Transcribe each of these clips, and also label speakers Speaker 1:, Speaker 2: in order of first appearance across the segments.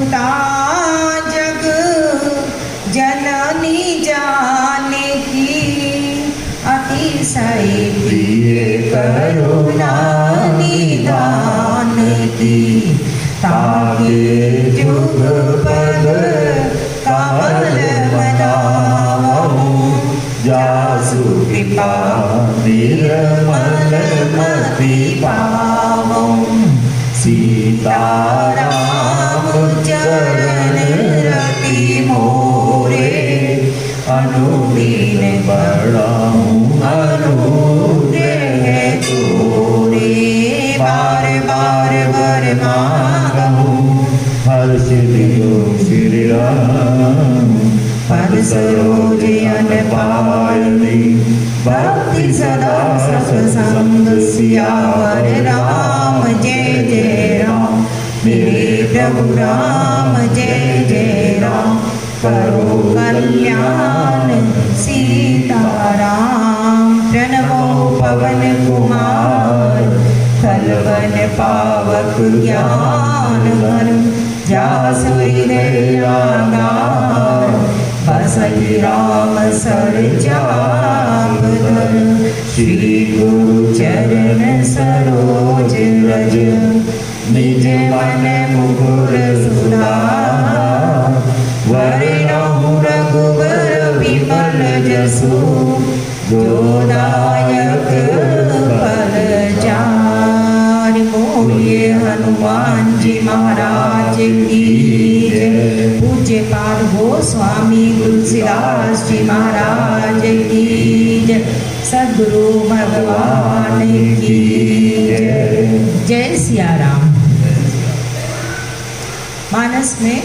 Speaker 1: जग जननी जाने की अतिशय प्रिय करुणा निदान की। ताके जुग पद कमल मनावहु जासु कृपा निर्मल मति पावहु। सीताराम चरण रति मोरे अनुदीन बढ़ाऊं अनुग्रह तोरे। बार बार वर मांगहूँ हर्ष दियो श्री राम। पद सरोज अन पायनी भक्ति सदा सत्संग सियावर राम जय जय राम। मेरे प्रभु राम जय जय राम। करो कल्याण सीताराम। प्रणवो पवन कुमार फल वन पावक ज्ञान वर। जासु हृदय आधार बसहि राम सर चाप धर। श्री गुरु चरण सरोज रज निज मन मुकुर सुधार। वरणहु रघुबर विमल जसु जो दायक फल चार। बोलिए हनुमान जी महाराज की जय। पूज्य पाद गोस्वामी तुलसीदास जी महाराज की जय। सद्गुरु भगवान की जय। जय सिया राम। मानस में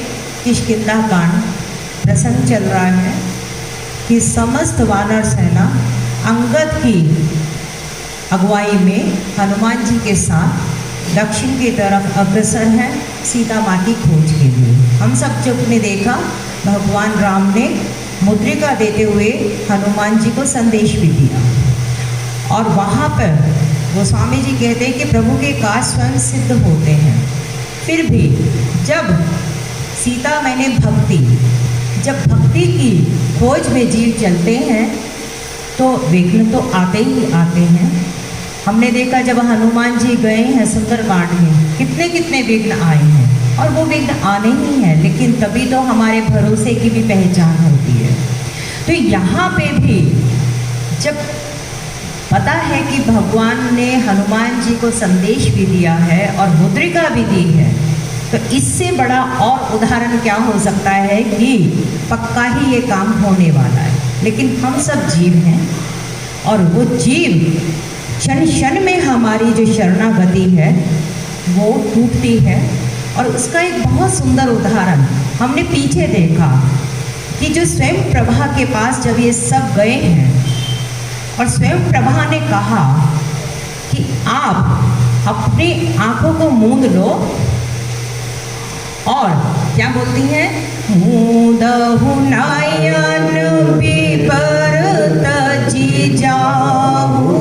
Speaker 1: किष्किंधा कांड प्रसंग चल रहा है कि समस्त वानर सेना अंगद की अगुवाई में हनुमान जी के साथ दक्षिण की तरफ अग्रसर है सीता माँ की खोज के लिए। हम सब जब ने देखा भगवान राम ने मुद्रिका देते हुए हनुमान जी को संदेश भी दिया। और वहाँ पर गोस्वामी जी कहते हैं कि प्रभु के कार्य स्वयं सिद्ध होते हैं। फिर भी जब सीता मैंने जब भक्ति की खोज में जीव चलते हैं तो विघ्न तो आते ही आते हैं। हमने देखा जब हनुमान जी गए हैं सुंदरकांड में कितने कितने विघ्न आए हैं और वो विघ्न आने ही हैं, लेकिन तभी तो हमारे भरोसे की भी पहचान होती है। तो यहाँ पे भी जब पता है कि भगवान ने हनुमान जी को संदेश भी दिया है और मुद्रिका भी दी है, तो इससे बड़ा और उदाहरण क्या हो सकता है कि पक्का ही ये काम होने वाला है। लेकिन हम सब जीव हैं और वो जीव क्षण क्षण में हमारी जो शरणागति है वो टूटती है। और उसका एक बहुत सुंदर उदाहरण हमने पीछे देखा कि जो स्वयं प्रभा के पास जब ये सब गए हैं और स्वयं प्रभा ने कहा कि आप अपनी आंखों को मूंद लो और क्या बोलती हैं, मूंदहु नयन विपर तजी जाहु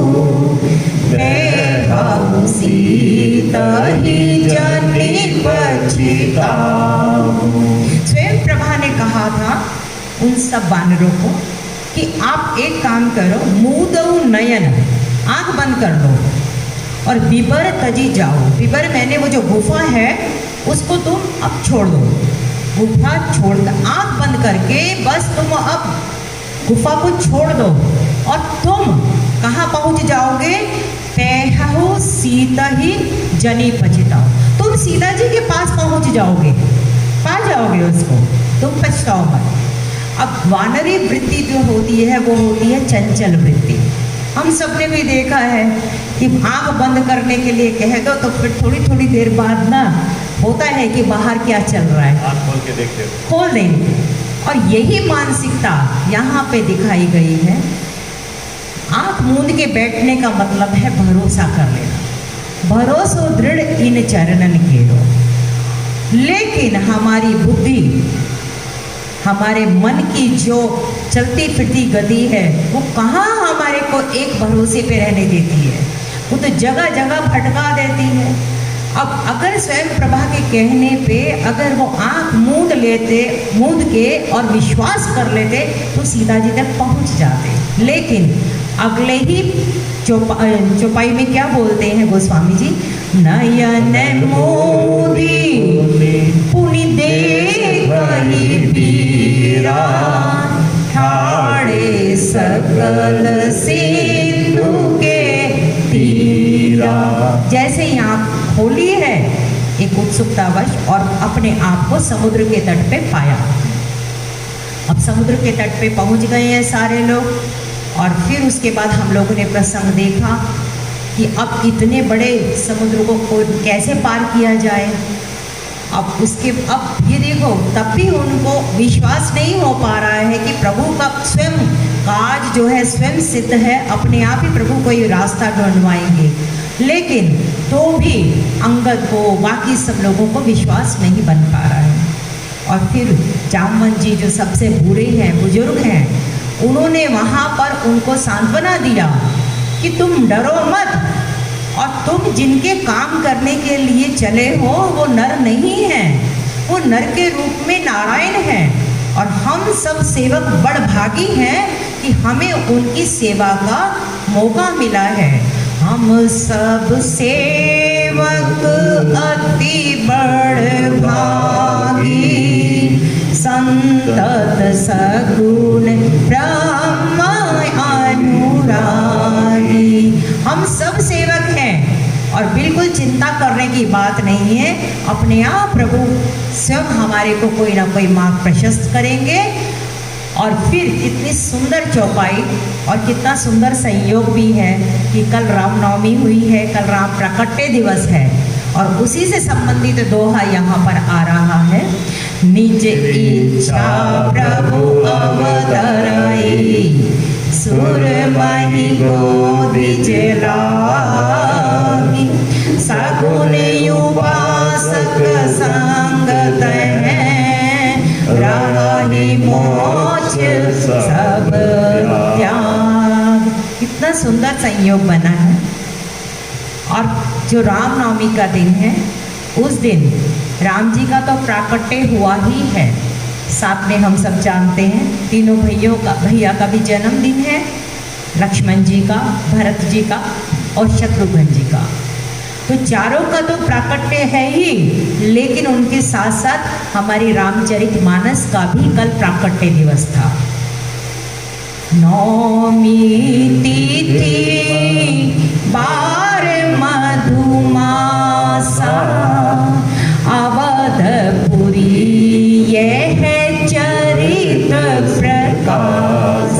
Speaker 1: देखहु सीता ही जनि पछिताहु। स्वयं प्रभा ने कहा था उन सब वानरों को कि आप एक काम करो, मूंदहु नयन आंख बंद कर लो और विपर तजी जाओ। विपर मैंने वो जो गुफा है उसको तुम अब छोड़ दो। गुफा छोड़कर आंख बंद करके बस तुम अब गुफा को छोड़ दो और तुम कहाँ पहुँच जाओगे, पेहु सीता ही जनी पछताओ। तुम सीता जी के पास पहुँच जाओगे, पा जाओगे उसको, तुम पछताओ मत। अब वानरी वृत्ति जो होती है वो होती है चंचल वृत्ति। हम सब ने भी देखा है कि आंख बंद करने के लिए कह दो तो फिर थोड़ी थोड़ी देर बाद ना होता है कि बाहर क्या चल रहा है,
Speaker 2: आंख खोल के देखते हो,
Speaker 1: खोल देंगे। और यही मानसिकता यहाँ पे दिखाई गई है। आंख मूंद के बैठने का मतलब है भरोसा कर लेना, भरोसो दृढ़ इन चरणन केरो। लेकिन हमारी बुद्धि, हमारे मन की जो चलती फिरती गति है वो कहाँ हमारे को एक भरोसे पे रहने देती है। वो तो जगह जगह भटका देती है। अब अगर स्वयं प्रभा के कहने पे अगर वो आंख मूंद के और विश्वास कर लेते तो सीता जी तक पहुंच जाते। लेकिन अगले ही चौपाई में क्या बोलते हैं गोस्वामी जी, नयन मोदी पुनि देखहि पीरा, ठाड़े सकल सिंधु के तीरा। जैसे ही आंख खोली है एक उत्सुकतावश और अपने आप को समुद्र के तट पे पाया। अब समुद्र के तट पे पहुंच गए हैं सारे लोग, और फिर उसके बाद हम लोगों ने प्रसंग देखा कि अब इतने बड़े समुद्र को कैसे पार किया जाए। अब ये देखो तब भी उनको विश्वास नहीं हो पा रहा है कि प्रभु का स्वयं काज जो है स्वयं सिद्ध है, अपने आप ही प्रभु कोई रास्ता ढूंढवाएंगे। लेकिन तो भी अंगद को बाकी सब लोगों को विश्वास नहीं बन पा रहा है। और फिर जामवंत जी जो सबसे बूढ़े हैं, बुजुर्ग हैं, उन्होंने वहाँ पर उनको सांत्वना दिया कि तुम डरो मत, और तुम जिनके काम करने के लिए चले हो वो नर नहीं हैं, वो नर के रूप में नारायण हैं, और हम सब सेवक बड़भागी हैं कि हमें उनकी सेवा का मौका मिला है। हम सब सेवक अति बड़भागी, संतत सगुण ब्रह्म अनुरागी। हम सब सेवक हैं और बिल्कुल चिंता करने की बात नहीं है, अपने आप प्रभु स्वयं हमारे को कोई ना कोई मार्ग प्रशस्त करेंगे। और फिर इतनी सुंदर चौपाई और कितना सुंदर संयोग भी है कि कल रामनवमी हुई है, कल राम प्राकट्य दिवस है, और उसी से संबंधित दोहा यहाँ पर आ रहा है। निज इच्छा प्रभु अवतराई, सुरमहि गोदिज लागी, सगुन उपासक संगत हैं, राही मोक्ष सब त्याग। कितना सुंदर संयोग बना है। और जो रामनवमी का दिन है, उस दिन राम जी का तो प्राकट्य हुआ ही है, साथ में हम सब जानते हैं तीनों भैया का भी जन्मदिन है, लक्ष्मण जी का, भरत जी का और शत्रुघ्न जी का। तो चारों का तो प्राकट्य है ही, लेकिन उनके साथ साथ हमारी रामचरितमानस का भी कल प्राकट्य दिवस था। नौमी तिथि बार मधुमासा, अवधपुरी यह चरित प्रकाश।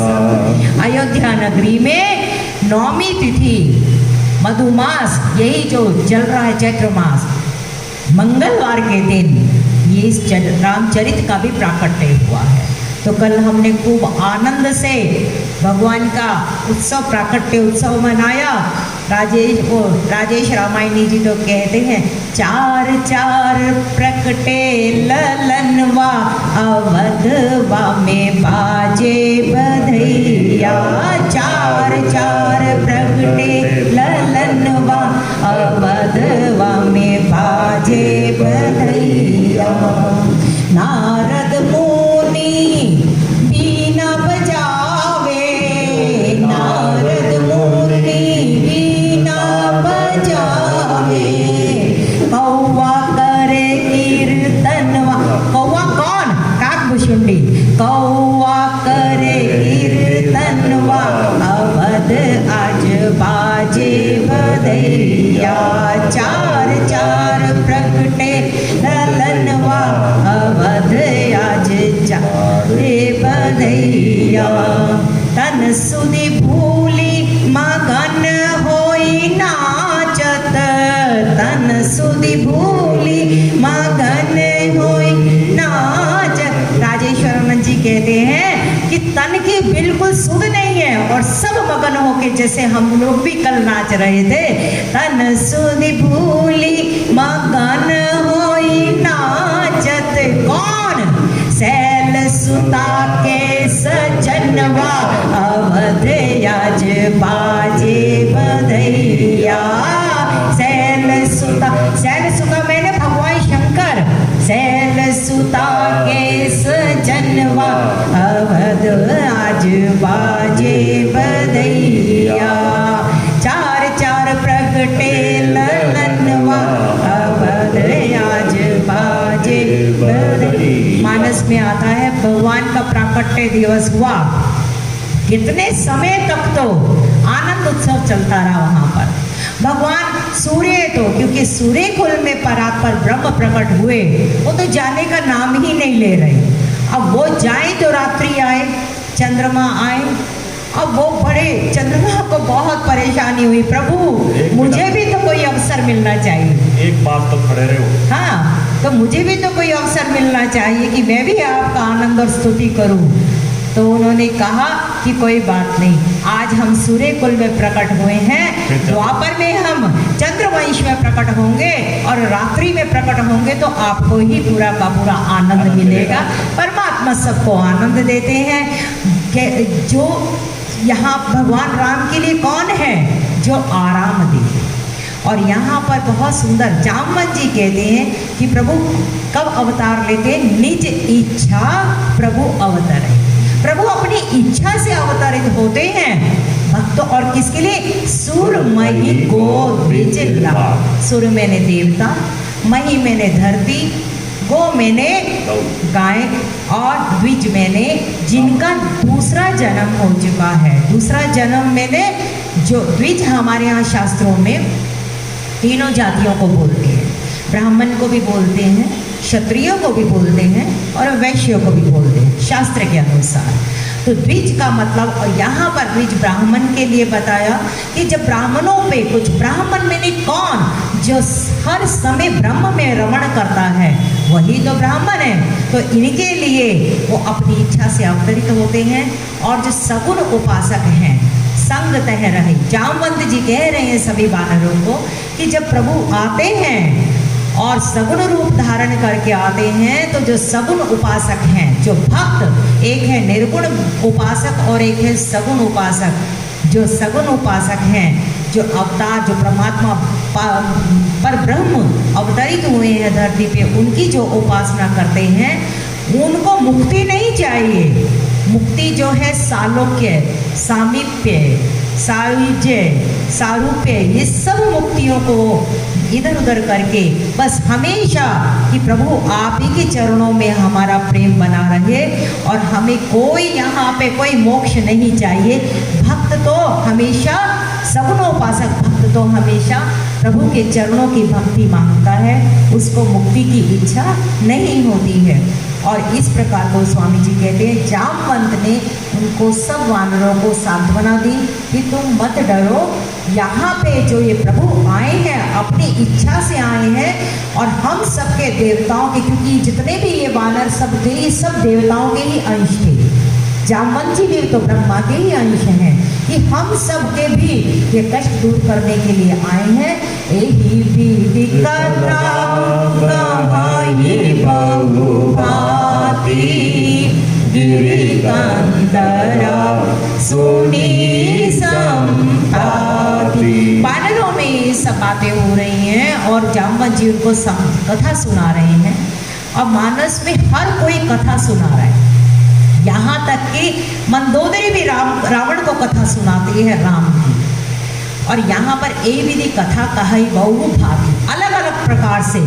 Speaker 1: अयोध्या नगरी में नौमी तिथि मधुमास, यही जो चल रहा है चैत्र मास, मंगलवार के दिन ये इस रामचरित का भी प्राकट्य हुआ है। तो कल हमने खूब आनंद से भगवान का उत्सव, प्राकट्य उत्सव मनाया। राजेश रामायणी जी तो कहते हैं, चार चार प्रकटे ललनवा, अवधवा में बाजे बधैया। चार चार प्रकटे ललनवा, अवधवा में बाजे बधैया। नारद मुनि बीना बजावे, नारद मुनि बीना बजावे। कौवा करे कीर्तनवा, कौवा कौन? काकभुशुंडी। कौवा करे कीर्तनवा, अवध आज बाजे बधैया। चार चार प्रकटे ललनवा, अवध आज जाए बधैया। तन सुधि भूली मगन होई नाचत, तन सुधि भूली मगन होई नाचत। राजेश्वरानंद जी कहते हैं कि तन की बिल्कुल सुध नहीं है और सब मगन होके, जैसे हम लोग भी कल नाच रहे थे। तन सुधि भूली मगन होई नाचत। कौन? सैल सुता के सजनवा, अवध आज बाजे बधैया। सैल बदैया, चार चार प्रगटे ललनवा, अवध आज बाजे बदैया। मानस में आता है भगवान का प्राकट्य दिवस हुआ, कितने समय तक तो आनंद उत्सव चलता रहा वहां पर। भगवान सूर्य तो, क्योंकि सूर्य कुल में परात्पर ब्रह्म प्रकट हुए, वो तो जाने का नाम ही नहीं ले रहे। अब वो जाए तो रात्रि आए, चंद्रमा आए। अब वो बड़े चंद्रमा को बहुत परेशानी हुई, प्रभु मुझे भी तो कोई अवसर मिलना चाहिए।
Speaker 2: एक बात तो खड़े रहे हो।
Speaker 1: हाँ, तो मुझे भी तो कोई अवसर मिलना चाहिए कि मैं भी आपका आनंद और स्तुति करूं। तो उन्होंने कहा कि कोई बात नहीं, आज हम सूर्य कुल में प्रकट हुए हैं, द्वापर में हम चंद्रवंश में प्रकट होंगे और रात्रि में प्रकट होंगे, तो आपको ही पूरा का पूरा आनंद मिलेगा। परमात्मा सबको आनंद देते हैं। जो यहाँ भगवान राम के लिए कौन है? जो आराम दे। और यहाँ पर बहुत सुंदर जामवंत जी कहते हैं कि प्रभु कब अवतार लेते हैं? निज इच्छा प्रभु अवतरे। प्रभु अपनी इच्छा से अवतरित होते हैं भक्तों, और किसके लिए? सुरमयी गो द्विज लाभ। सुर मैंने देवता, मही मैंने धरती, गो मैंने गाय, और द्विज मैंने जिनका दूसरा जन्म हो चुका है। दूसरा जन्म मैंने, जो द्विज हमारे यहाँ शास्त्रों में तीनों जातियों को बोलते हैं, ब्राह्मण को भी बोलते हैं, क्षत्रियों को भी बोलते हैं और वैश्यों को भी बोलते हैं शास्त्र के अनुसार। तो द्विज का मतलब, और यहाँ पर द्विज ब्राह्मण के लिए बताया कि जब ब्राह्मणों पे कुछ, ब्राह्मण में नहीं कौन, जो हर समय ब्रह्म में रमण करता है वही तो ब्राह्मण है। तो इनके लिए वो अपनी इच्छा से अवतरित होते हैं। और जो सगुण उपासक हैं, संग तह रहे, जामवंत जी कह रहे हैं सभी वानरों को कि जब प्रभु आते हैं और सगुण रूप धारण करके आते हैं, तो जो सगुण उपासक हैं, जो भक्त, एक है निर्गुण उपासक और एक है सगुण उपासक। जो सगुण उपासक हैं, जो अवतार, जो परमात्मा पर ब्रह्म अवतरित हुए हैं धरती पे, उनकी जो उपासना करते हैं, उनको मुक्ति नहीं चाहिए। मुक्ति जो है सालोक्य, सामीप्य, सायुज्य, सारूप्य, ये सब मुक्तियों को इधर उधर करके बस हमेशा कि प्रभु आप ही के चरणों में हमारा प्रेम बना रहे, और हमें कोई यहाँ पे कोई मोक्ष नहीं चाहिए। भक्त तो हमेशा, सगुणोपासक भक्त तो हमेशा प्रभु के चरणों की भक्ति मांगता है, उसको मुक्ति की इच्छा नहीं होती है। और इस प्रकार को स्वामी जी कहते हैं, जामवंत ने उनको, सब वानरों को सांत्वना दी कि तुम मत डरो, यहाँ पे जो ये प्रभु आए हैं अपनी इच्छा से आए हैं, और हम सबके देवताओं के, क्योंकि जितने भी ये वानर सब थे, ये सब देवताओं के ही अंश थे। जामवंत जी भी तो ब्रह्मा के ही अंश हैं, कि हम सब के भी ये कष्ट दूर करने के लिए आए हैं। एही विधि कथा कहाई बहुभांति, गिरिकंदरा सुनी संताति। वानरों में ये सब बातें हो रही हैं और जामवंत जी उनको कथा सुना रहे हैं, और मानस में हर कोई कथा सुना रहा है। यहाँ तक कि मंदोदरी भी रावण को कथा सुनाती है राम की। और यहाँ पर ए विधि कथा कहाई बहु भांति, अलग अलग प्रकार से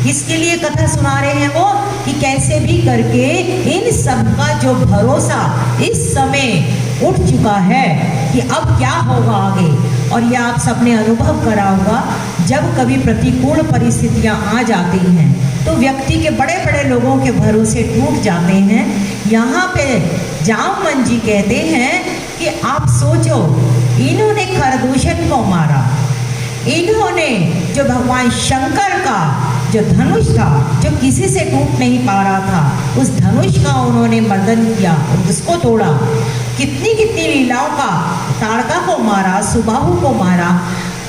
Speaker 1: किसके लिए कथा सुना रहे हैं वो, कि कैसे भी करके इन सब का जो भरोसा इस समय उठ चुका है कि अब क्या होगा आगे। और यह आप सबने अनुभव करा होगा, जब कभी प्रतिकूल परिस्थितियां आ जाती हैं तो व्यक्ति के, बड़े बड़े लोगों के भरोसे टूट जाते हैं। यहाँ पे जामवंत जी कहते हैं कि आप सोचो, इन्होंने खरदूषण को मारा, इन्होंने जो भगवान शंकर का जो धनुष था, जो किसी से टूट नहीं पा रहा था, उस धनुष का उन्होंने मर्दन किया, उसको तोड़ा। कितनी कितनी लीलाओं का, ताड़का को मारा, सुबाहु को मारा।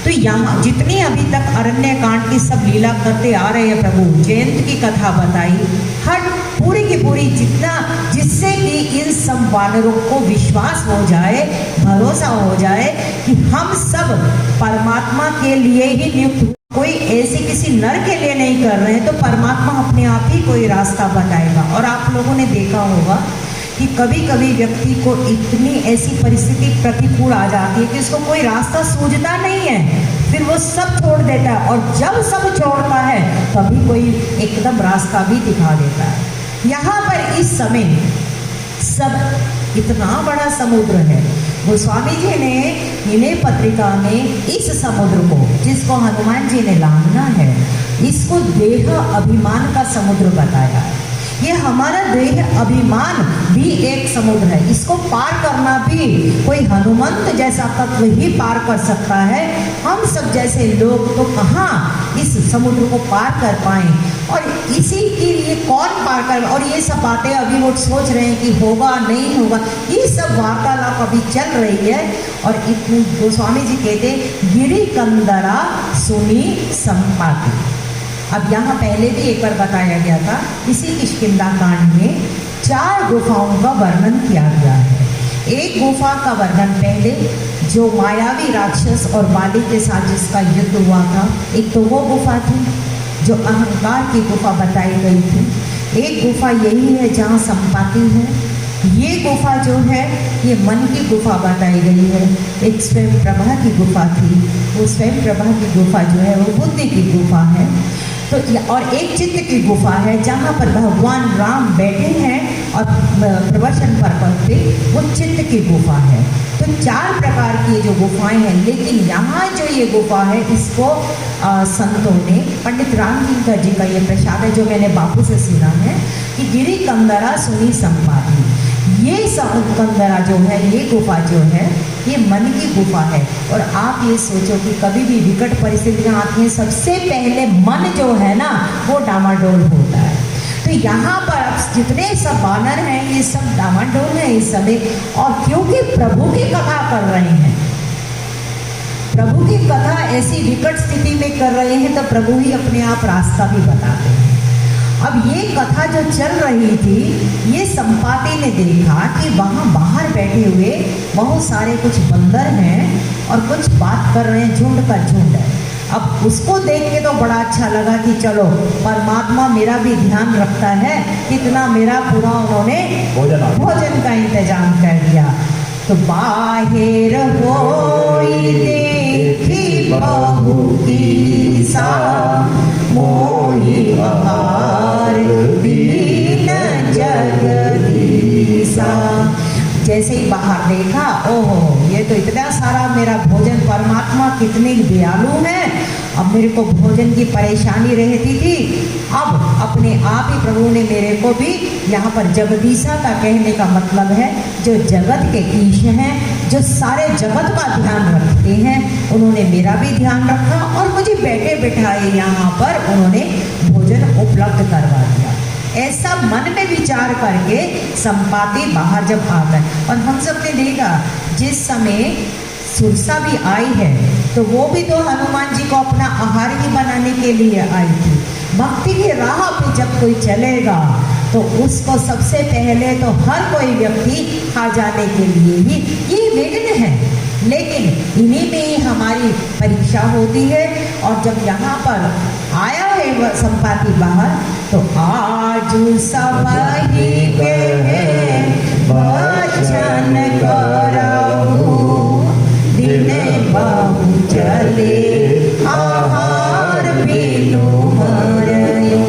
Speaker 1: तो यहाँ जितनी अभी तक अरण्य कांड की सब लीला करते आ रहे हैं प्रभु, जयंत की कथा बताई, हर पूरी की पूरी जितना, जिससे कि इन सब वानरों को विश्वास हो जाए, भरोसा हो जाए कि हम सब परमात्मा के लिए ही नियुक्त, कोई ऐसे किसी नर के लिए नहीं कर रहे हैं, तो परमात्मा अपने आप ही कोई रास्ता बताएगा। और आप लोगों ने देखा होगा कि कभी कभी व्यक्ति को इतनी ऐसी परिस्थिति प्रतिकूल आ जाती है कि उसको कोई रास्ता सूझता नहीं है, फिर वो सब छोड़ देता है, और जब सब छोड़ता है तभी कोई एकदम रास्ता भी दिखा देता है। यहाँ पर इस समय सब इतना बड़ा समुद्र है। गोस्वामी जी ने इन्हें पत्रिका में इस समुद्र को, जिसको हनुमान जी ने लांघना है, इसको देह अभिमान का समुद्र बताया है। ये हमारा देह अभिमान भी एक समुद्र है, इसको पार करना भी कोई हनुमंत जैसा तत्व ही पार कर सकता है। हम सब जैसे लोग तो कहाँ इस समुद्र को पार कर पाए, और इसी के लिए कौन पार कर, और ये सब बातें अभी वो सोच रहे हैं कि होगा नहीं होगा, ये सब वार्तालाप अभी चल रही है। और इतनी गोस्वामी जी कहते गिरी कंदरा सुनी संपाति। अब यहाँ पहले भी एक बार बताया गया था, इसी किष्किंधा कांड में 4 गुफाओं का वर्णन किया गया है। एक गुफा का वर्णन पहले, जो मायावी राक्षस और बाली के साथ जिसका युद्ध हुआ था, एक तो वो गुफा थी जो अहंकार की गुफा बताई गई थी। एक गुफा यही है जहाँ संपाति है। ये गुफा जो है ये मन की गुफा बताई गई है। एक स्वयं प्रभा की गुफा थी, वो स्वयं प्रभा की गुफा जो है वो बुद्धि की गुफा है। तो और एक चित्त की गुफा है जहाँ पर भगवान राम बैठे हैं और प्रवचन पर्वत पे, वो चित्त की गुफा है। तो 4 प्रकार की जो गुफाएं हैं, लेकिन यहाँ जो ये गुफा है इसको संतों ने, पंडित रामकिंकर जी का ये प्रसाद है जो मैंने बापू से सुना है कि गिरी कंदरा सुनी संपाति। ये कंदरा जो है, ये गुफा जो है, ये मन की गुफा है। और आप ये सोचो कि कभी भी विकट परिस्थितियाँ आती हैं, सबसे पहले मन जो है ना वो डामाडोल होता है। तो यहाँ पर अब जितने सब वानर हैं ये सब डामाडोल हैं इस समय, और क्योंकि प्रभु की कथा कर रहे हैं, प्रभु की कथा ऐसी विकट स्थिति में कर रहे हैं, तो प्रभु ही अपने आप रास्ता भी बताते हैं। अब ये कथा जो चल रही थी, ये संपाति ने देखा कि वहाँ बाहर बैठे हुए बहुत सारे कुछ बंदर हैं और कुछ बात कर रहे हैं, झुंड का झुंड है। अब उसको देख के तो बड़ा अच्छा लगा कि चलो परमात्मा मेरा भी ध्यान रखता है, कितना मेरा पूरा उन्होंने भोजन का इंतजाम कर दिया। तो बाहर होई देखी बहु की सा मोहि आहार दीन जगदीसा। जैसे ही बाहर देखा, ओहो ये तो इतना सारा मेरा भोजन, परमात्मा कितने दयालु हैं, अब मेरे को भोजन की परेशानी रहती थी, अब अपने आप ही प्रभु ने मेरे को भी यहाँ पर जगदीशा का कहने का मतलब है जो जगत के ईश हैं, जो सारे जगत का ध्यान रखते हैं, उन्होंने मेरा भी ध्यान रखा और मुझे बैठे बिठाए यहाँ पर उन्होंने भोजन उपलब्ध करवा दिया। ऐसा मन में विचार करके संपाति बाहर जब आ गए, और हम सब ने देखा जिस समय सुरसा भी आई है तो वो भी तो हनुमान जी को अपना आहार ही बनाने के लिए आई थी। भक्ति की राह पे जब कोई चलेगा तो उसको सबसे पहले तो हर कोई व्यक्ति खा जाने के लिए ही ये विघ्न है, लेकिन इन्हीं में ही हमारी परीक्षा होती है। और जब यहाँ पर आया है वह संपाति बाहर, तो आज समाहि के वचन करहु दिन बहु चले आहार बिनु मरयु।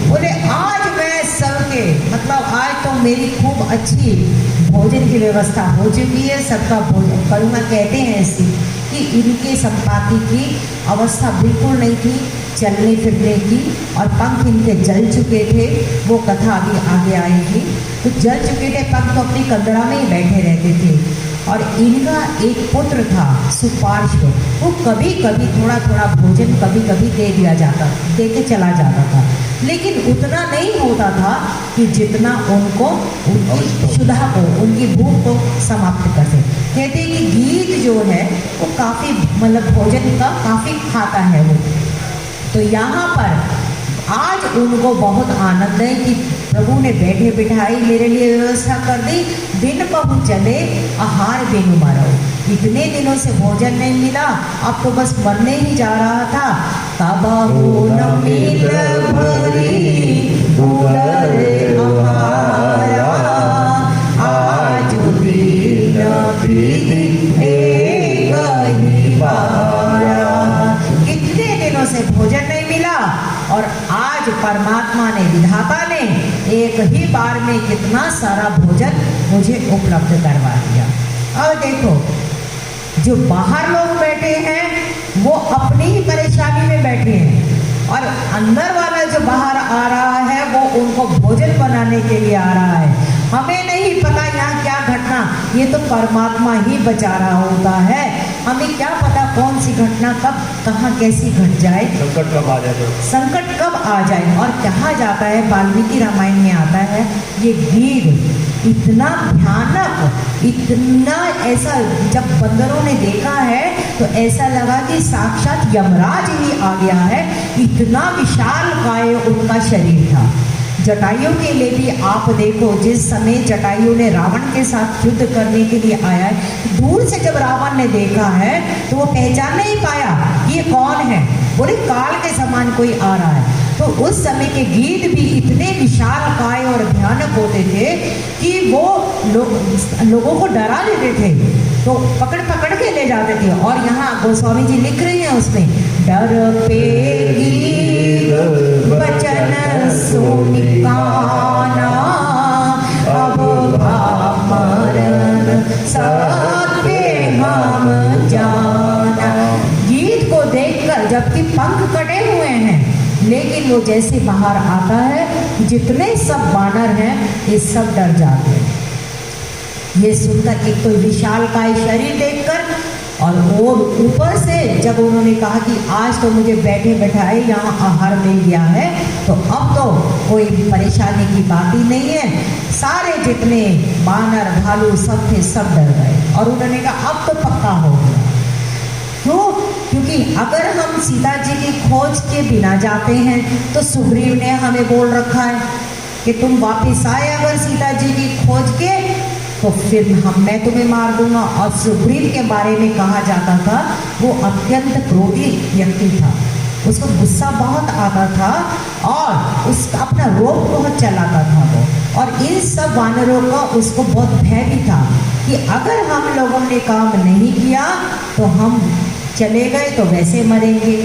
Speaker 1: बोले आज मैं सबके, मतलब आज तो मेरी खूब अच्छी भोजन की व्यवस्था हो चुकी है, सबका भोजन करूँगा। कहते हैं ऐसी कि इनके संपाति की अवस्था बिल्कुल नहीं थी चलने फिरने की, और पंख इनके जल चुके थे, वो कथा अभी आगे आएगी। तो जल चुके थे पंख, तो अपनी कंदरा में ही बैठे रहते थे। और इनका एक पुत्र था सुपार्श्व, वो कभी कभी थोड़ा थोड़ा भोजन कभी कभी दे दिया जाता, दे के चला जाता था, लेकिन उतना नहीं होता था कि जितना उनको उनकी क्षुधा को, उनकी भूख को समाप्त कर सके। कहते हैं कि गीत जो है वो काफ़ी, मतलब भोजन का काफ़ी खाता है वो। तो यहाँ पर आज उनको बहुत आनंद है कि प्रभु ने बैठे बिठाई मेरे लिए व्यवस्था कर दी, दिन बहु चले आहार बिनु मरौ। इतने दिनों से भोजन नहीं मिला, अब तो बस मरने ही जा रहा था। कबहु न मिल भरी उदर आहारा प्रीति एक ही बारा। कितने दिनों से भोजन नहीं मिला और आज परमात्मा ने, विधाता ने एक ही बार में कितना सारा भोजन मुझे उपलब्ध करवा दिया। अब देखो, जो बाहर लोग बैठे हैं वो अपनी ही परेशानी में बैठे हैं और अंदर वाला जो बाहर आ रहा है वो उनको भोजन बनाने के लिए आ रहा है। हमें नहीं पता यहाँ क्या घटना, ये तो परमात्मा ही बचा रहा होता है। हमें क्या पता कौन सी घटना कब कहाँ कैसी घट जाए,
Speaker 2: संकट कब आ जाए,
Speaker 1: संकट कब आ जाए। और कहा जाता है, वाल्मीकि रामायण में आता है, ये गिद्ध इतना भयानक, इतना ऐसा, जब बंदरों ने देखा है तो ऐसा लगा कि साक्षात यमराज ही आ गया है। इतना विशाल काय उनका शरीर था। जटायु के लिए भी आप देखो, जिस समय जटायु ने रावण के साथ युद्ध करने के लिए आया है, दूर से जब रावण ने देखा है तो वो पहचान नहीं पाया ये कौन है, बोले काल के समान कोई आ रहा है। तो उस समय के गिद्ध भी इतने विशाल काय और भयानक होते थे कि वो लोगों को डरा देते थे, तो पकड़ पकड़ के ले जाते थे। और यहाँ गोस्वामी जी लिख रहे हैं उसमें, डर पे गिद्ध बचन सुनि काना, अब मरण सत्य हम जाना। गिद्ध को देखकर, जबकि पंख कटे हुए हैं, लेकिन वो जैसे बाहर आता है, जितने सब बानर हैं ये सब डर जाते हैं। ये सुनकर, एक तो विशाल काय शरीर देखकर, और ऊपर से जब उन्होंने कहा कि आज तो मुझे बैठे बैठाए यहाँ आहार मिल गया है, तो अब तो कोई परेशानी की बात ही नहीं है। सारे जितने बानर भालू सब थे, सब डर गए और उन्होंने कहा अब तो पक्का हो गया। क्यों? क्योंकि अगर हम सीता जी की खोज के बिना जाते हैं तो सुग्रीव ने हमें बोल रखा है कि तुम वापस आए अगर सीता जी की खोज के, तो फिर मैं तुम्हें मार दूंगा। और सुग्रीव के बारे में कहा जाता था वो अत्यंत क्रोधी व्यक्ति था, उसको गुस्सा बहुत आता था और उसका अपना रोब बहुत चलाता था वो। और इन सब वानरों का उसको बहुत भय भी था कि अगर हम लोगों ने काम नहीं किया तो हम चले गए तो वैसे मरेंगे,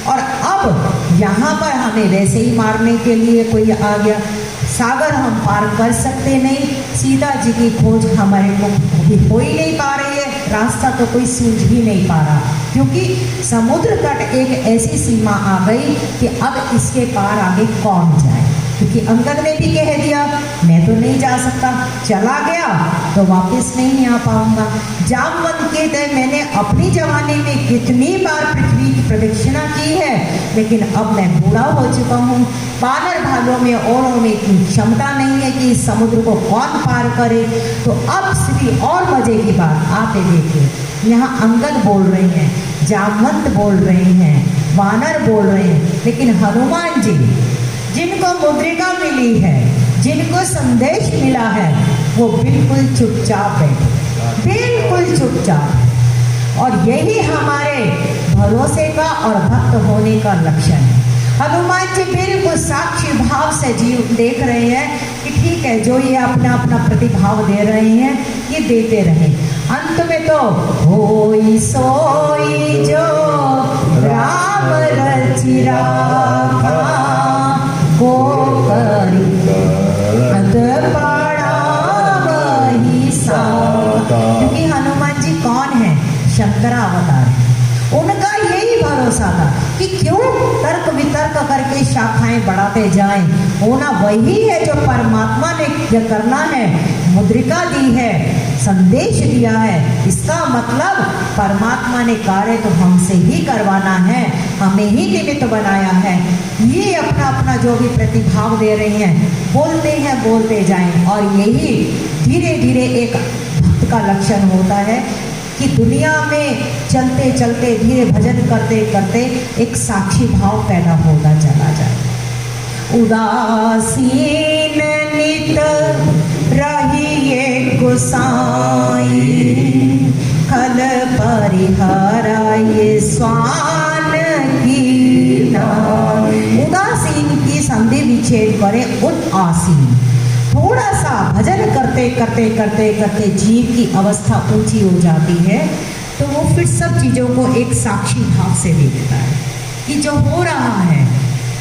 Speaker 1: और अब यहाँ पर हमें वैसे ही मारने के लिए कोई आ गया। सागर हम पार कर सकते नहीं, सीता जी की खोज हमारे को हो ही नहीं पा रही है, रास्ता तो कोई सूझ ही नहीं पा रहा, क्योंकि समुद्र तट एक ऐसी सीमा आ गई कि अब इसके पार आगे कौन जाए। क्योंकि अंगद ने भी कह दिया मैं तो नहीं जा सकता, चला गया तो वापस नहीं आ पाऊंगा। जामवंत कहते हैं मैंने अपनी जवानी में कितनी बार पृथ्वी की प्रदक्षिणा की है, लेकिन अब मैं बूढ़ा हो चुका हूँ, बानर भालों में औरों में इतनी क्षमता नहीं है कि इस समुद्र को कौन पार करे। तो अब स्थिति और मजे की बात आप देखिए, यहाँ अंगद बोल रहे हैं, जामवंत बोल रहे हैं, वानर बोल रहे हैं, लेकिन हनुमान जी जिनको मुद्रिका मिली है, जिनको संदेश मिला है, वो बिल्कुल चुपचाप बैठे, बिल्कुल चुपचाप। और यही हमारे भरोसे का और भक्त होने का लक्षण है। हनुमान जी बिल्कुल साक्षी भाव से जीव देख रहे हैं कि ठीक है, जो ये अपना अपना प्रतिभाव दे रहे हैं ये देते रहे। अंत में तो होई सोई जो राम रचि राखा, को करी अंत पाड़ा वही साका। क्योंकि हनुमान जी कौन है? शंकरावतार। उनका यही भरोसा था कि क्यों तर्क वितर्क करके शाखाएं बढ़ाते जाएं, होना वही है जो परमात्मा ने जो करना है, मुद्रिका दी है, संदेश दिया है, इसका मतलब परमात्मा ने कार्य तो हमसे ही करवाना है, हमें ही निमित्त बनाया है। ये अपना अपना जो भी प्रतिभाव दे रहे हैं बोलते जाएं। और यही धीरे धीरे एक भक्त का लक्षण होता है कि दुनिया में चलते चलते धीरे भजन करते करते एक साक्षी भाव पैदा होता चला जाए। उदासीन नित रहिए गोसाई, खल परिहराए स्वान की नाई। उदासीन की संधि विच्छेद करे उदासीन। थोड़ा सा भजन करते करते करते करते जीव की अवस्था ऊंची हो जाती है, तो वो फिर सब चीज़ों को एक साक्षी भाव से देखता है कि जो हो रहा है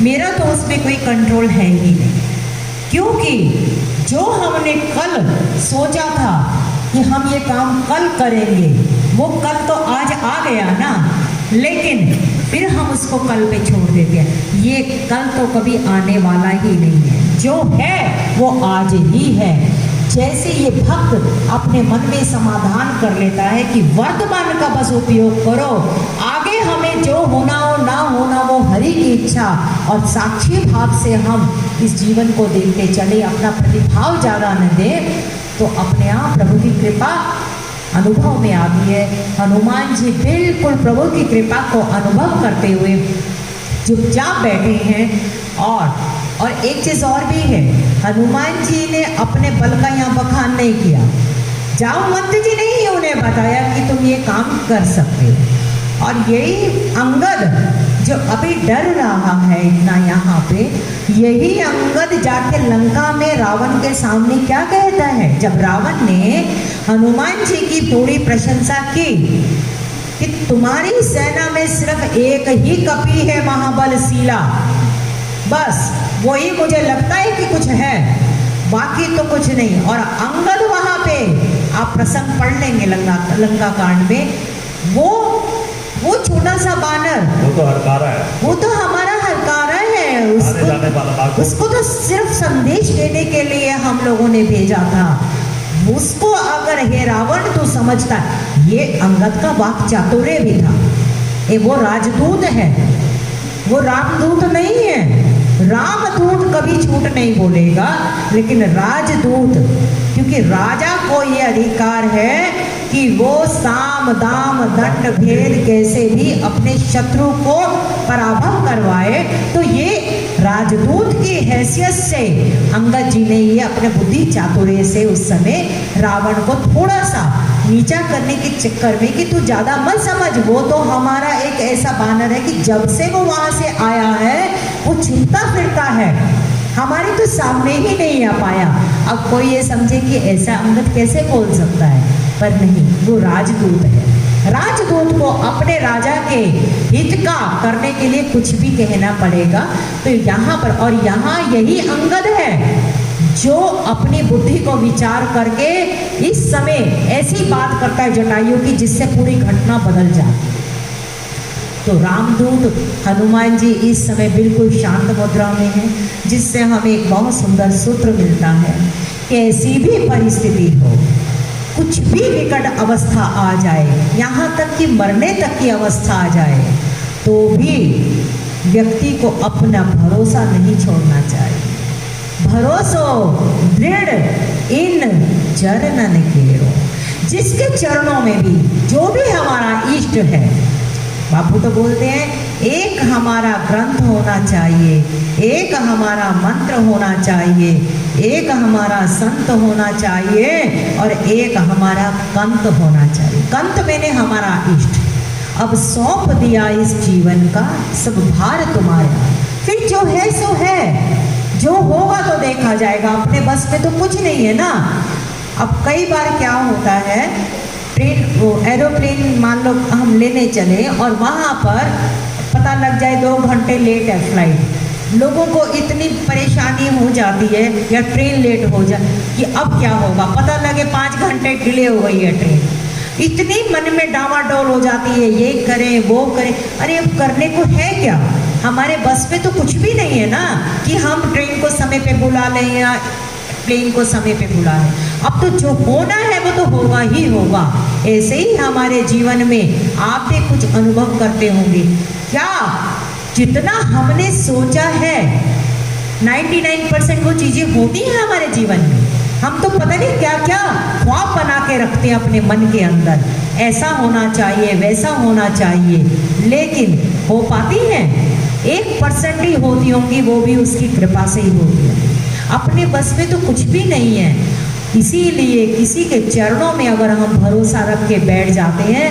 Speaker 1: मेरा तो उसमें कोई कंट्रोल है ही नहीं, क्योंकि जो हमने कल सोचा था कि हम ये काम कल करेंगे, वो कल तो आज आ गया ना, लेकिन फिर हम उसको कल पे छोड़ देते हैं। ये कल तो कभी आने वाला ही नहीं है, जो है वो आज ही है। जैसे ये भक्त अपने मन में समाधान कर लेता है कि वर्तमान का बस उपयोग करो, आगे हमें जो होना हो ना होना वो हरि की इच्छा, और साक्षी भाव से हम इस जीवन को देखते चले, अपना प्रतिभाव ज़्यादा न दे, तो अपने आप प्रभु की कृपा अनुभव में आती है। हनुमान जी बिल्कुल प्रभु की कृपा को अनुभव करते हुए चुपचाप बैठे हैं। और एक चीज़ और भी है, हनुमान जी ने अपने बल का यहाँ बखान नहीं किया। जामवंत जी ने ही उन्हें बताया कि तुम ये काम कर सकते हो। और यही अंगद जो अभी डर रहा है इतना यहाँ पे, यही अंगद जाके लंका में रावण के सामने क्या कहता है, जब रावण ने हनुमान जी की थोड़ी प्रशंसा की कि तुम्हारी सेना में सिर्फ एक ही कपी है महाबलशीला, बस वही मुझे लगता है कि कुछ है, बाकी तो कुछ नहीं। और अंगद वहाँ पे, आप प्रसंग पढ़ लेंगे लंका कांड में, वो छोटा सा बानर,
Speaker 2: वो तो हरकारा है,
Speaker 1: वो तो हमारा हरकारा है, उसको तो सिर्फ संदेश देने के लिए हम लोगों ने भेजा था। उसको अगर हे रावण तू समझता, ये अंगद का वाक चातुर्य भी था, वो राजदूत है, वो रामदूत नहीं है। रामदूत कभी झूठ नहीं बोलेगा, लेकिन राजदूत, क्योंकि राजा को ये अधिकार है कि वो साम दाम दंड भेद कैसे भी अपने शत्रु को पराभव करवाए। तो ये राजदूत की हैसियत से अंगद जी ने ये अपने बुद्धि चातुर्य से उस समय रावण को थोड़ा सा नीचा करने के चक्कर में कि तू ज्यादा मत समझ, वो तो हमारा एक ऐसा बानर है कि जब से वो वहां से आया है वो छिपता फिरता है, हमारे तो सामने ही नहीं आ पाया। अब कोई ये समझे कि ऐसा अंगद कैसे बोल सकता है, पर नहीं, वो राजदूत है। राजदूत को अपने राजा के हित का करने के लिए कुछ भी कहना पड़ेगा। तो यहाँ पर, और यहाँ यही अंगद है जो अपनी बुद्धि को विचार करके इस समय ऐसी बात करता है जटायु की जिससे पूरी घटना बदल जाए। तो रामदूत हनुमान जी इस समय बिल्कुल शांत मुद्रा में है, जिससे हमें एक बहुत सुंदर सूत्र मिलता है कि ऐसी भी परिस्थिति हो, कुछ भी विकट अवस्था आ जाए, यहाँ तक कि मरने तक की अवस्था आ जाए, तो भी व्यक्ति को अपना भरोसा नहीं छोड़ना चाहिए। भरोसो दृढ़ इन चरणन केरो, जिसके चरणों में भी जो भी हमारा इष्ट है, बापू तो बोलते हैं एक हमारा ग्रंथ होना चाहिए, एक हमारा मंत्र होना चाहिए, एक हमारा संत होना चाहिए, और एक हमारा कंत होना चाहिए। कंत मैंने हमारा इष्ट, अब सौंप दिया इस जीवन का सब भार तुम्हारा, फिर जो है सो है, जो होगा तो देखा जाएगा, अपने बस में तो कुछ नहीं है ना। अब कई बार क्या होता है, ट्रेन एरोप्लेन मान लो हम लेने चले और वहाँ पर पता लग जाए 2 घंटे लेट है फ्लाइट, लोगों को इतनी परेशानी हो जाती है, या ट्रेन लेट हो जाए कि अब क्या होगा, पता लगे 5 घंटे डिले हो गई है ट्रेन, इतनी मन में डामाडोल हो जाती है, ये करें वो करें। अरे अब करने को है क्या, हमारे बस में तो कुछ भी नहीं है ना कि हम ट्रेन को समय पे बुला लें या प्लेन को समय पे बुला लें। अब तो जो होना है वो तो होगा ही होगा। ऐसे ही हमारे जीवन में आप भी कुछ अनुभव करते होंगे, क्या जितना हमने सोचा है 99% वो चीज़ें होती हैं हमारे जीवन में। हम तो पता नहीं क्या क्या ख्वाब बना के रखते हैं अपने मन के अंदर, ऐसा होना चाहिए वैसा होना चाहिए, लेकिन हो पाती हैं 1% ही होती होंगी, वो भी उसकी कृपा से ही होती है। अपने बस में तो कुछ भी नहीं है, इसीलिए किसी के चरणों में अगर हम भरोसा रख के बैठ जाते हैं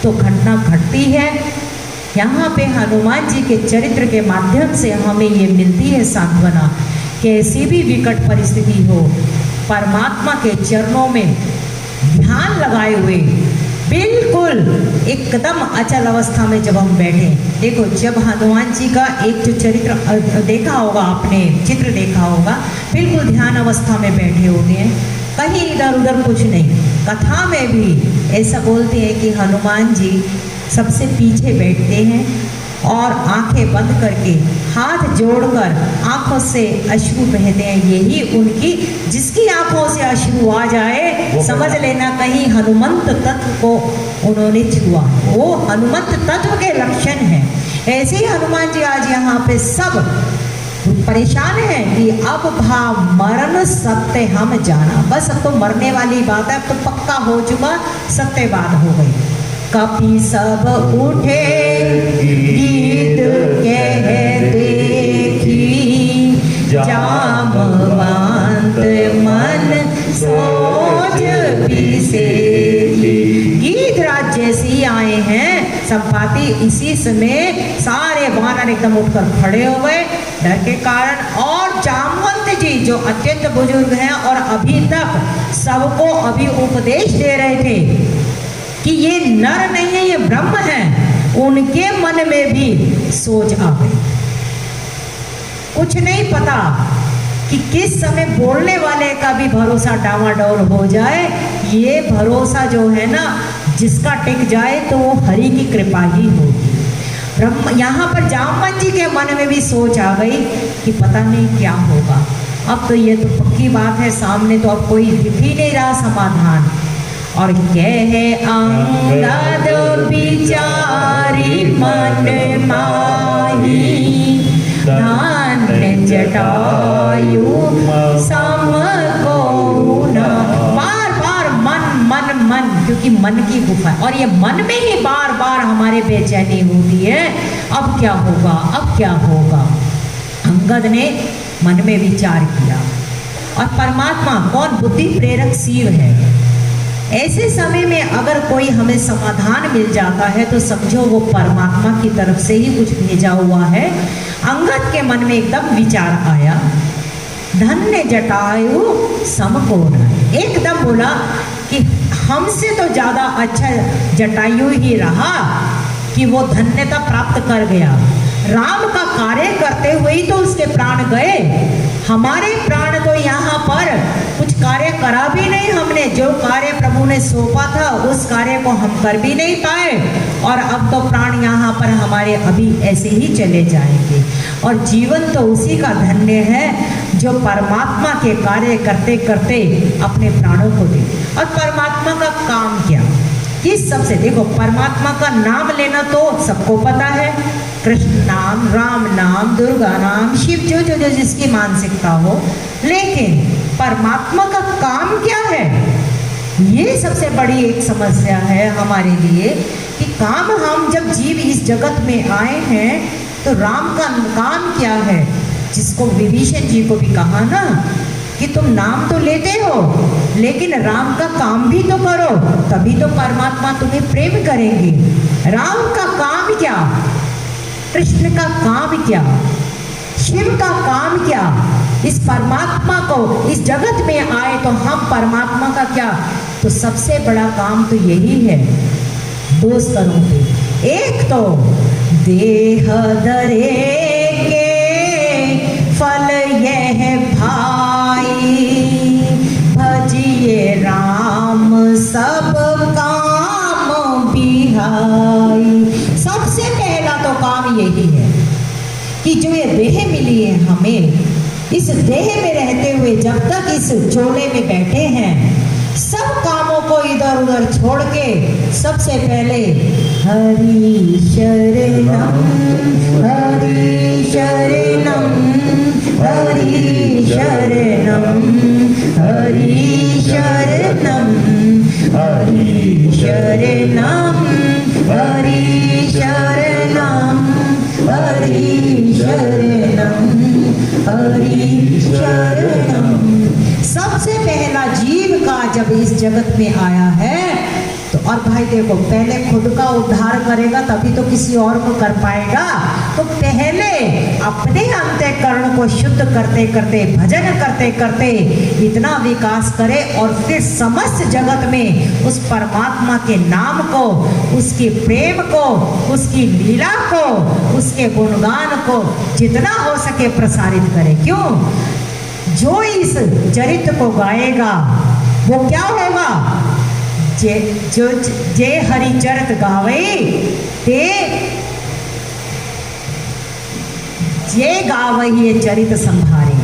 Speaker 1: तो घटना घटती है। यहाँ पे हनुमान जी के चरित्र के माध्यम से हमें ये मिलती है सांत्वना, कैसी भी विकट परिस्थिति हो, परमात्मा के चरणों में ध्यान लगाए हुए बिल्कुल एकदम अचल अवस्था में जब हम बैठे, देखो जब हनुमान जी का एक जो चरित्र देखा होगा आपने, चित्र देखा होगा, बिल्कुल ध्यान अवस्था में बैठे होते हैं, कहीं इधर उधर कुछ नहीं। कथा में भी ऐसा बोलते हैं कि हनुमान जी सबसे पीछे बैठते हैं और आंखें बंद करके हाथ जोड़कर आंखों से अश्रु बहते हैं। यही उनकी, जिसकी आंखों से अश्रु आ जाए समझ लेना कहीं हनुमंत तत्व को उन्होंने छुआ, वो हनुमंत तत्व के लक्षण हैं। ऐसे ही हनुमान जी आज यहाँ पे सब परेशान है कि अब भाव मरण सत्य हम जाना, बस अब तो मरने वाली बात है, अब तो पक्का हो चुका, सत्य बात हो गई। कपि सब उठे गीत कह देखी, जामवंत मन सोच बिसेरी। गीत राज जैसे ही आए हैं संपाति, इसी समय सारे वानर एकदम उठकर खड़े हो गए डर के कारण। और जामवंत जी जो अत्यंत बुजुर्ग हैं और अभी तक सबको अभी उपदेश दे रहे थे कि ये नर नहीं है ये ब्रह्म है, उनके मन में भी सोच आ गई। कुछ नहीं पता कि किस समय बोलने वाले का भी भरोसा डावाडोल हो जाए। ये भरोसा जो है ना, जिसका टिक जाए तो वो हरि की कृपा ही होगी। ब्रह्म यहाँ पर जामवंत जी के मन में भी सोच आ गई कि पता नहीं क्या होगा। अब तो ये तो पक्की बात है, सामने तो अब कोई दिख ही नहीं रहा समाधान। और कहे अंगद बिचारी मन माही, धन्य जटायु सम को न। बार बार मन मन मन, क्योंकि मन की गुफा है और ये मन में ही बार बार हमारे बेचैनी होती है। अब क्या होगा, अब क्या होगा। अंगद ने मन में विचार किया और परमात्मा कौन, बुद्धि प्रेरक शिव है। ऐसे समय में अगर कोई हमें समाधान मिल जाता है तो समझो वो परमात्मा की तरफ से ही कुछ भेजा हुआ है। अंगद के मन में एकदम विचार आया, धन्य जटायु सम को न। एकदम बोला कि हमसे तो ज्यादा अच्छा जटायु ही रहा कि वो धन्यता प्राप्त कर गया। राम का कार्य करते हुए ही तो उसके प्राण गए, हमारे प्राण तो यहाँ पर कुछ कार्य करा भी नहीं हमने। जो कार्य प्रभु ने सौंपा था उस कार्य को हम कर भी नहीं पाए और अब तो प्राण यहाँ पर हमारे अभी ऐसे ही चले जाएंगे। और जीवन तो उसी का धन्य है जो परमात्मा के कार्य करते करते अपने प्राणों को दे। और परमात्मा का काम क्या, किस सबसे, देखो परमात्मा का नाम लेना तो सबको पता है, कृष्ण नाम, राम नाम, दुर्गा नाम, शिव, जो जो जो जिसकी मानसिकता हो। लेकिन परमात्मा का काम क्या है, ये सबसे बड़ी एक समस्या है हमारे लिए कि काम, हम जब जीव इस जगत में आए हैं तो राम का काम क्या है। जिसको विभीषण जी को भी कहा ना कि तुम नाम तो लेते हो लेकिन राम का काम भी तो करो, तभी तो परमात्मा तुम्हें प्रेम करेंगे। राम का काम क्या, कृष्ण का काम क्या, शिव का काम क्या, इस परमात्मा को इस जगत में आए तो हम परमात्मा का क्या। तो सबसे बड़ा काम तो यही है दो स्तरों पे। एक तो देह धरे के फल यह भाई, भजिए राम सब काम बिहाई। सबसे पहला तो काम यही है कि जो ये देह मिली है हमें, इस देह में रहते हुए जब तक इस झोले में बैठे हैं, सब कामों को इधर उधर छोड़ के सबसे पहले हरि शरणम, हरि शरणम, हरि शरणम, हरि शरणम, हरि शरणम, हरि शरणम, हरि शरणम, हरि शरणम। सबसे पहला जीव का जब इस जगत में आया है तो और भाई देखो, पहले खुद का उद्धार करेगा तभी तो किसी और को कर पाएगा। तो पहले अपने अंतःकरण को शुद्ध करते करते, भजन करते करते इतना विकास करे, और फिर समस्त जगत में उस परमात्मा के नाम को, उसके प्रेम को, उसकी लीला को, उसके गुणगान को जितना हो सके प्रसारित करे। क्यों? जो इस चरित्र को गाएगा वो क्या होगा? जे हरिचरित गावे ते, जे गावे ये चरित संभारे,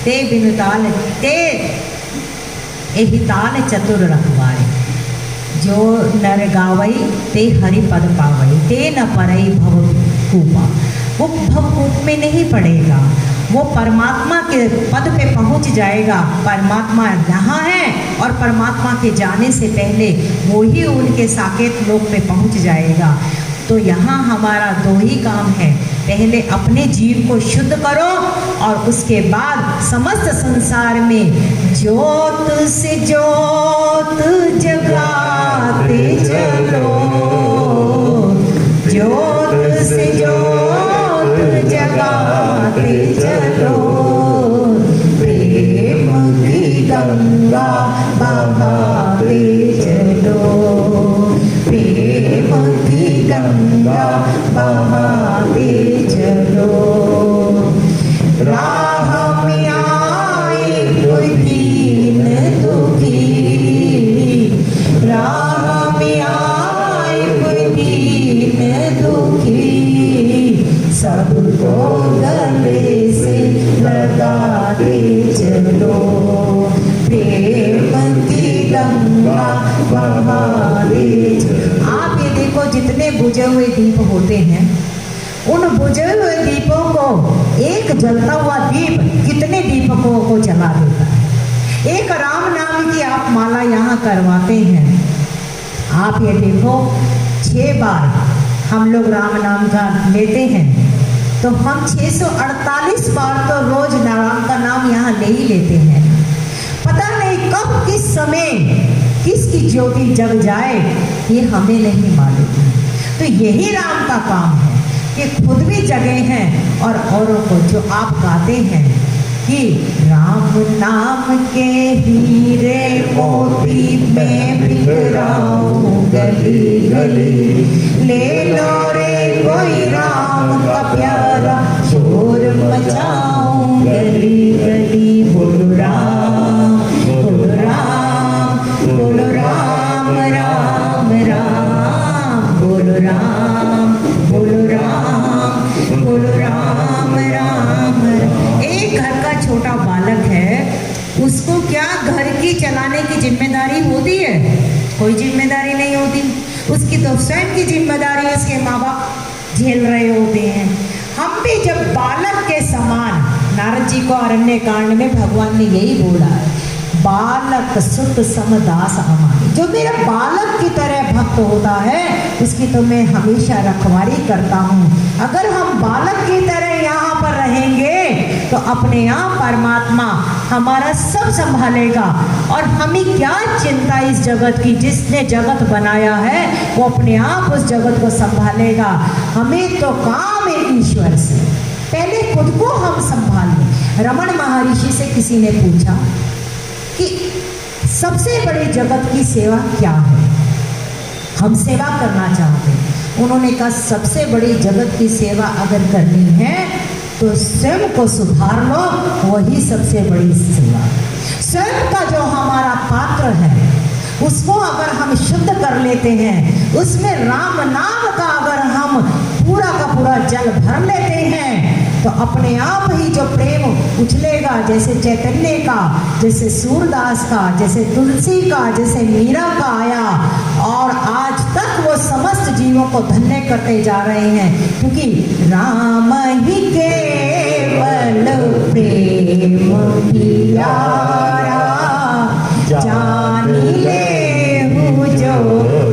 Speaker 1: ते बिनुताल ते एहिताल चतुर रखवारे। जो नर गावई ते हरि पद पावई, ते न परई भव कूपा। वो भव कूप में नहीं पड़ेगा, वो परमात्मा के पद पे पहुंच जाएगा। परमात्मा यहाँ है और परमात्मा के जाने से पहले वो ही उनके साकेत लोक पे पहुंच जाएगा। तो यहाँ हमारा दो ही काम है, पहले अपने जीव को शुद्ध करो और उसके बाद समस्त संसार में ज्योत से ज्योत जगाते चलो, ज्योत से ज्योत जगाते चलो, प्रेम की गंगा बहाते चलो, प्रेम की गंगा बहाते चलो। राह में आए कोई दीन दुखी, राह में आए कोई दीन दुखी, सबको गले से लगाते चलो, प्रेम की गंगा बहाते चलो। आप ये देखो, जितने बुझे हुए दीप होते हैं, उन बुझे हुए दीपों को एक जलता हुआ दीप कितने दीपकों को जला देता है। एक राम नाम की आप माला यहाँ करवाते हैं, आप ये देखो 6 बार हम लोग राम नाम का लेते हैं, तो हम 648 बार तो रोज राम का नाम यहाँ ले ही लेते हैं। पता नहीं कब किस समय किसकी ज्योति जग जाए, ये हमें नहीं मालूम। तो यही राम का काम है कि खुद भी जगे हैं और औरों को, जो आप गाते हैं कि राम नाम के हीरे मोती में बिखराऊं गली गली, ले लो रे कोई राम का प्यारा, शोर मचाऊं गली गली। बोलो राम, बोलो राम, बोलो राम राम राम, बोलो राम, बोलो राम, बोलो राम राम। एक घर का छोटा बालक है, उसको क्या घर की चलाने की जिम्मेदारी होती है? कोई जिम्मेदारी नहीं होती। उसकी तो स्वयं की जिम्मेदारी उसके माँ बाप झेल रहे होते हैं। हम भी जब बालक के समान, नारद जी को अरण्य कांड में भगवान ने यही बोला है, बालक सुत समदास हमारी। जो मेरा बालक की तरह भक्त होता है उसकी तो मैं हमेशा रखवाली करता हूँ। अगर हम बालक की तरह यहाँ पर रहेंगे तो अपने आप परमात्मा हमारा सब संभालेगा, और हमें क्या चिंता इस जगत की। जिसने जगत बनाया है वो अपने आप उस जगत को संभालेगा। हमें तो काम है ईश्वर से, पहले खुद को हम संभालें। रमन महर्षि से किसी ने पूछा कि सबसे बड़ी जगत की सेवा क्या है, हम सेवा करना चाहते हैं। उन्होंने कहा सबसे बड़ी जगत की सेवा अगर करनी है तो स्वयं को सुधार लो, वही सबसे बड़ी सेवा। स्वयं का जो हमारा पात्र है उसको अगर हम शुद्ध कर लेते हैं, उसमें राम नाम का अगर हम पूरा का पूरा जल भर लेते हैं, तो अपने आप ही जो प्रेम उछलेगा, जैसे चैतन्य का, जैसे सूरदास का, जैसे तुलसी का, जैसे मीरा का आया, और आज तक वो समस्त जीवों को धन्य करते जा रहे हैं। क्योंकि राम ही केवल प्रेम प्यारा, जान ले जो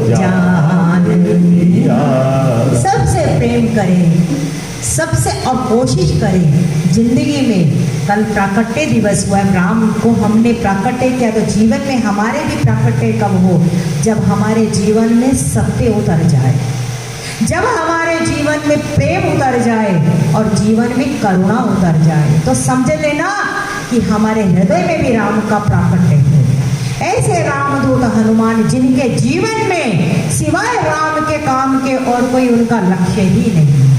Speaker 1: जान लिया। सबसे प्रेम करें, सबसे और कोशिश करें जिंदगी में। कल प्राकट्य दिवस हुआ, राम को हमने प्राकट्य किया, तो जीवन में हमारे भी प्राकट्य कब हो? जब हमारे जीवन में सत्य उतर जाए, जब हमारे जीवन में प्रेम उतर जाए और जीवन में करुणा उतर जाए, तो समझ लेना कि हमारे हृदय में भी राम का प्राकट्य है। ऐसे रामदूत हनुमान जिनके जीवन में सिवाय राम के काम के और कोई उनका लक्ष्य ही नहीं है।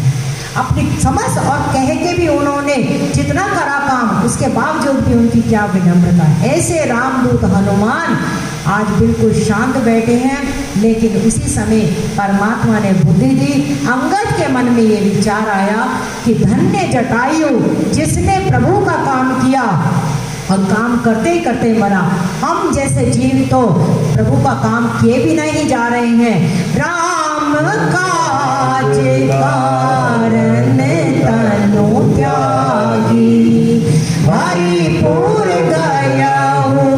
Speaker 1: अपनी समझ और कह के भी उन्होंने जितना करा काम, उसके बावजूद भी उनकी क्या विनम्रता। ऐसे रामदूत हनुमान आज बिल्कुल शांत बैठे हैं, लेकिन उसी समय परमात्मा ने बुद्धि दी। अंगद के मन में ये विचार आया कि धन्य जटायु जिसने प्रभु का काम किया और काम करते करते मरा। हम जैसे जीव तो प्रभु का काम किए भी नहीं जा रहे हैं। राम काज कारण तनु त्यागी, हरिपुर गया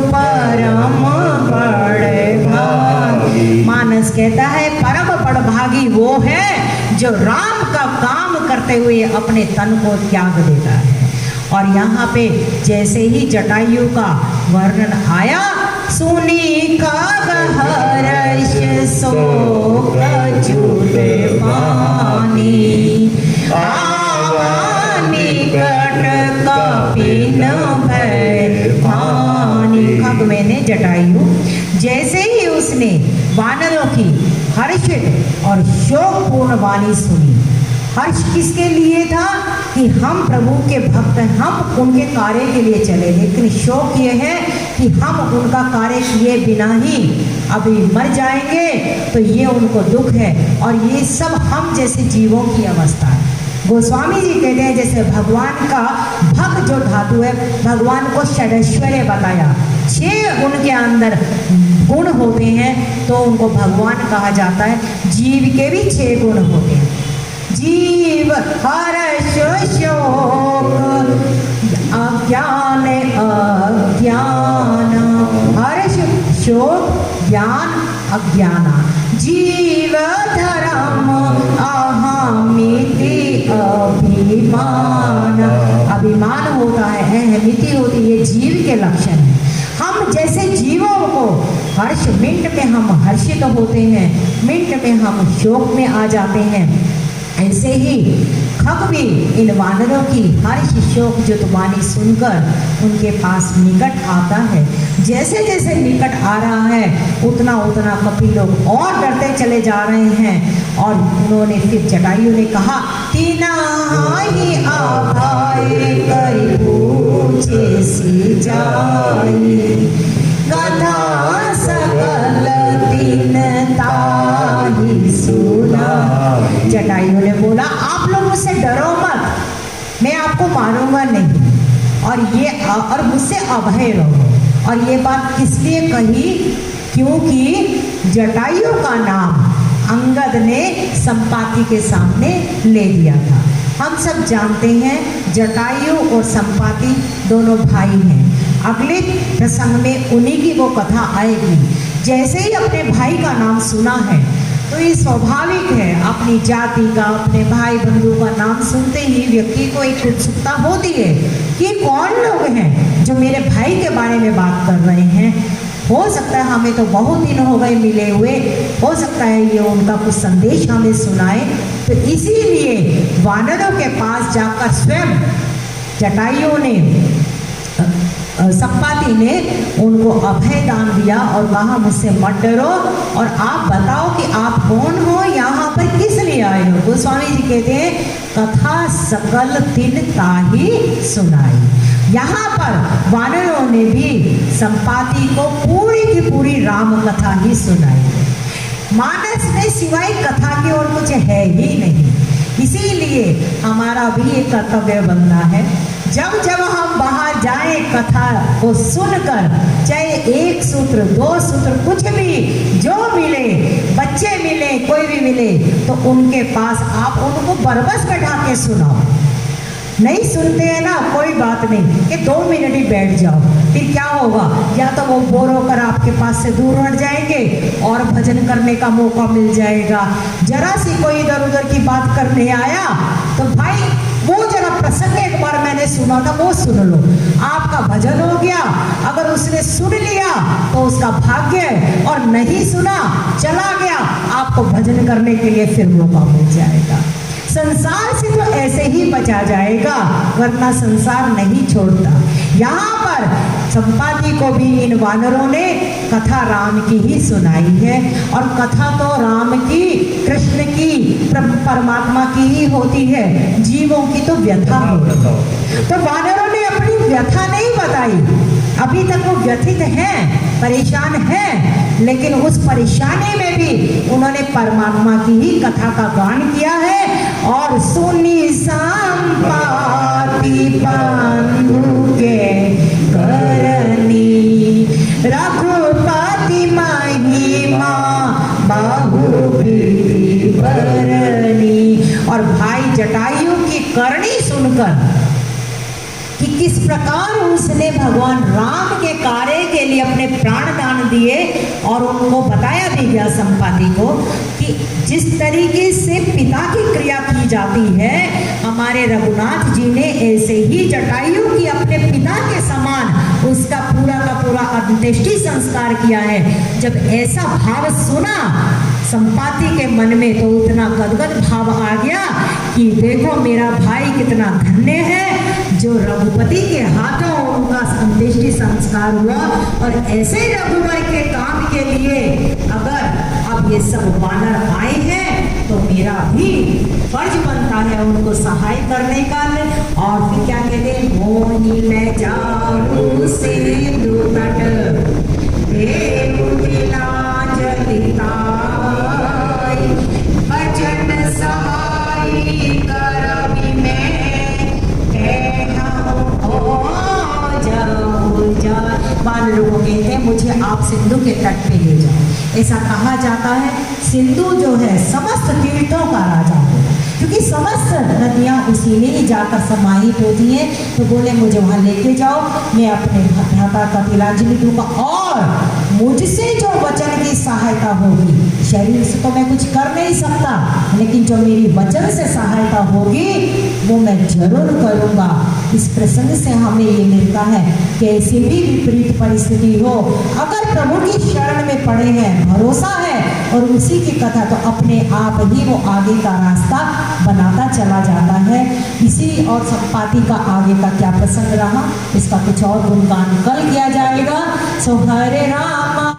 Speaker 1: परम बड़े भागी। मानस कहता है परम बड़भागी वो है जो राम का काम करते हुए अपने तन को त्याग देता है। और यहाँ पे जैसे ही जटायु का वर्णन आया, सुनी काग हर्ष शोक छूटे पानी, आवा निकट कपिन भय भानी। खग मैंने जटायु जैसे ही उसने वानरों की हर्षित और शोकपूर्ण वाणी सुनी। हर्ष किसके लिए था? कि हम प्रभु के भक्त हैं, हम उनके कार्य के लिए चले, लेकिन शोक ये है कि हम उनका कार्य किए बिना ही अभी मर जाएंगे, तो ये उनको दुख है। और ये सब हम जैसे जीवों की अवस्था है। गोस्वामी जी कहते हैं जैसे भगवान का भक्त जो धातु है, भगवान को षडैश्वर्य बताया, 6 उनके अंदर गुण होते हैं, तो उनको भगवान कहा जाता है। जीव के भी 6 गुण होते हैं। जीव हर्ष शोक अज्ञान अज्ञान, हर्ष शोक ज्ञान अज्ञान। जीव धर्म अहमिति अभिमान, अभिमान होता है, अहमिति होती है, ये जीव के लक्षण है। हम जैसे जीवों को हर्ष, मिनट में हम हर्षित होते हैं, मिनट में हम शोक में आ जाते हैं, ऐसे ही खग भी इन वानरों की हर्ष शोक जुतवानी सुनकर उनके पास निकट आता है। जैसे जैसे निकट आ रहा है, उतना उतना कपि लोग और डरते चले जा रहे हैं। और उन्होंने फिर जटायु ने कहा, तिनाहि आभाए करि पूछे सी जाई, कथा सकल तीन ताहि सुना। जटायु ने बोला, आप लोग मुझसे डरो मत, मैं आपको मारूंगा नहीं, और मुझसे अभय रहो। और ये बात किस लिए कही? क्योंकि जटायु का नाम अंगद ने संपाति के सामने ले दिया था। हम सब जानते हैं जटायु और संपाति दोनों भाई हैं। अगले प्रसंग में उन्हीं की वो कथा आएगी। जैसे ही अपने भाई का नाम सुना है, तो ये स्वाभाविक है, अपनी जाति का, अपने भाई बंधु का नाम सुनते ही व्यक्ति को एक उत्सुकता होती है कि कौन लोग हैं जो मेरे भाई के बारे में बात कर रहे हैं। हो सकता है हमें तो बहुत दिन हो गए मिले हुए, हो सकता है ये उनका कुछ संदेश हमें सुनाए। तो इसीलिए वानरों के पास जाकर स्वयं जटायु ने, संपाति ने उनको अभय दान दिया और कहा, मुझसे मत डरो और आप बताओ कि आप कौन हो, यहाँ पर किस लिए आए हो। गोस्वामी जी कहते हैं, कथा सकल तिन ताहि सुनाई। यहाँ पर वानरों ने भी संपाति को पूरी की पूरी राम कथा ही सुनाई। मानस में सिवाय कथा के और कुछ है ही नहीं। इसीलिए हमारा भी एक कर्तव्य बनता है, जब जब हम बाहर जाएं कथा को सुनकर, चाहे 1 सूत्र 2 सूत्र कुछ भी जो मिले, बच्चे मिले, कोई भी मिले, तो उनके पास आप उनको बरबस बैठा के सुनाओ। नहीं सुनते हैं ना, कोई बात नहीं कि 2 मिनट ही बैठ जाओ, फिर क्या होगा, या तो वो बोर होकर आपके पास से दूर हट जाएंगे और भजन करने का मौका मिल जाएगा। जरा सी कोई इधर उधर की बात करने आया तो भाई वो जरा प्रसंग एक बार मैंने सुना था वो सुन लो, आपका भजन हो गया। अगर उसने सुन लिया तो उसका भाग्य है, और नहीं सुना चला गया, आपको भजन करने के लिए फिर मौका मिल जाएगा। संसार से तो ऐसे ही बचा जाएगा, वरना संसार नहीं छोड़ता। यहाँ पर संपाति को भी इन वानरों ने कथा राम की ही सुनाई है, और कथा तो राम की, कृष्ण की, परमात्मा की ही होती है, जीवों की तो व्यथा होती है। तो वानरों ने अपनी व्यथा नहीं बताई, अभी तक वो व्यथित हैं, परेशान हैं, लेकिन उस परेशानी में भी उन्होंने परमात्मा की ही कथा का गान किया है। और सुनी संपाति बंधु के करनी, रघुपति महिमा बहु बरनी। और भाई जटायु की करनी सुनकर कि किस प्रकार उसने भगवान राम के कार्य के लिए अपने प्राण दान दिए, और उनको बताया भी गया संपाति को कि जिस तरीके से पिता की क्रिया की जाती है, हमारे रघुनाथ जी ने ऐसे ही जटायु की अपने पिता के समान उसका पूरा का पूरा अंत्येष्टि संस्कार किया है। जब ऐसा भाव सुना संपाति के मन में तो उतना गदगद भाव आ गया कि देखो मेरा भाई कितना धन्य है जो रघुपति के हाथों उनका अंत्येष्टि संस्कार हुआ। और ऐसे रघुवर के काम के लिए अगर अब ये सब वानर आए हैं तो मेरा भी फर्ज बनता है उनको सहाय करने का। और फिर क्या कहते हैं, मोही मैं चारू सिंधु तट देव लाज लिताई, भजन सहाय करबि मैं वानरों को कहते हैं मुझे आप सिंधु के तट पे ले जाओ। ऐसा कहा जाता है सिंधु जो है समस्त तीर्थों का राजा है, क्योंकि समस्त नदियाँ उसी में ही जाकर समाहित होती हैं। तो बोले मुझे वहाँ लेके जाओ, मैं अपने भ्राता का तिलांजलि दूंगा, और मुझसे जो वचन की सहायता होगी, शरीर से तो मैं कुछ कर नहीं सकता, लेकिन जो मेरी वचन से सहायता होगी वो मैं जरूर करूँगा। इस प्रसंग से हमें ये मिलता है कि ऐसी भी विपरीत परिस्थिति हो, अगर प्रभु की शरण में पड़े हैं, भरोसा है और उसी की कथा, तो अपने आप ही वो आगे का रास्ता बनाता चला जाता है। इसी और संपाति का आगे का क्या प्रसंग रहा, इसका कुछ और गुणगान कल किया जाएगा। सो हरे राम